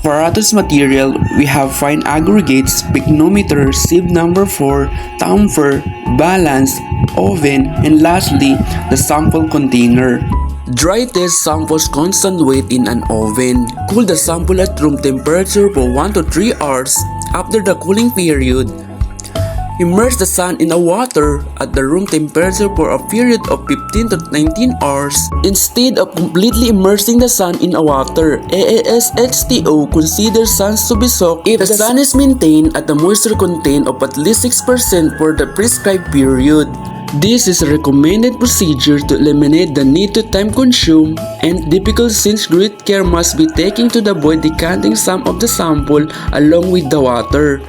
apparatus material, we have fine aggregates, picnometer, sieve number 4, tamper, balance, oven, and lastly, the sample container. Dry test samples constant weight in an oven. Cool the sample at room temperature for 1 to 3 hours. After the cooling period, immerse the sand in a water at the room temperature for a period of 15 to 19 hours. Instead of completely immersing the sand in a water, AASHTO considers sands to be soaked if the sand is maintained at a moisture content of at least 6% for the prescribed period. This is a recommended procedure to eliminate the need to time consume and difficult since great care must be taken to avoid decanting some of the sample along with the water.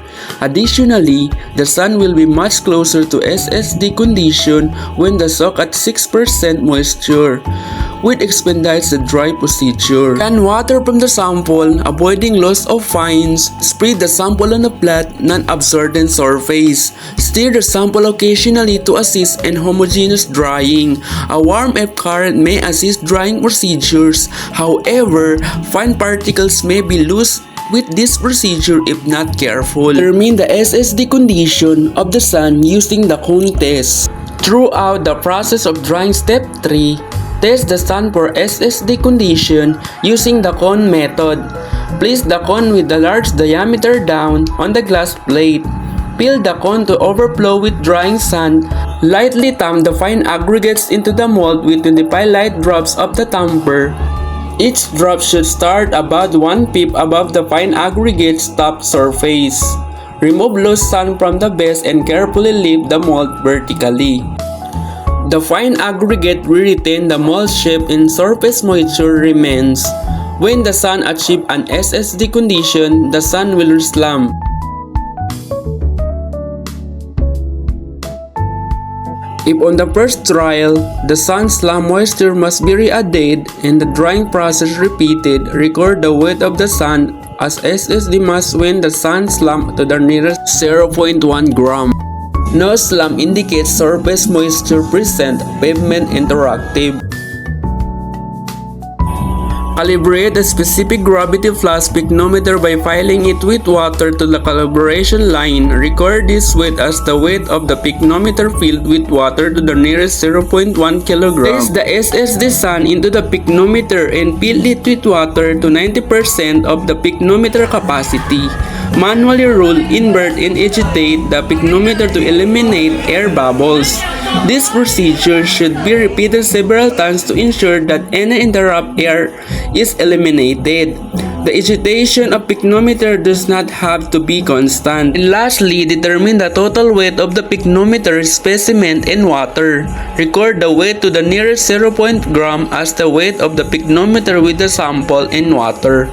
Additionally, the sand will be much closer to SSD condition when the soak at 6% moisture, which expedites the dry procedure. Can water from the sample, avoiding loss of fines. Spread the sample on a flat, non-absorbent surface. Stir the sample occasionally to assist in homogeneous drying. A warm air current may assist drying procedures. However, fine particles may be loose with this procedure if not careful. Determine the SSD condition of the sand using the cone test. Throughout the process of drying step 3, test the sand for SSD condition using the cone method. Place the cone with the large diameter down on the glass plate. Fill the cone to overflow with drying sand. Lightly tap the fine aggregates into the mold with 25 light drops of the tamper. Each drop should start about 1 pip above the fine aggregate's top surface. Remove loose sand from the base and carefully lift the mold vertically. The fine aggregate will retain the mold shape and surface moisture remains. When the sand achieves an SSD condition, the sand will slump. If on the first trial, the sand slump moisture must be re-added and the drying process repeated, record the weight of the sand as SSD mass when the sand slump to the nearest 0.1 gram. No slump indicates surface moisture present, pavement interactive. Calibrate a specific gravity flask picnometer by filling it with water to the calibration line. Record this weight as the weight of the picnometer filled with water to the nearest 0.1 kg. Place the SSD sand into the picnometer and fill it with water to 90% of the picnometer capacity. Manually roll, invert, and agitate the picnometer to eliminate air bubbles. This procedure should be repeated several times to ensure that any interrupt air is eliminated. The agitation of picnometer does not have to be constant. And lastly, determine the total weight of the picnometer specimen in water. Record the weight to the nearest 0.1 gram as the weight of the picnometer with the sample in water.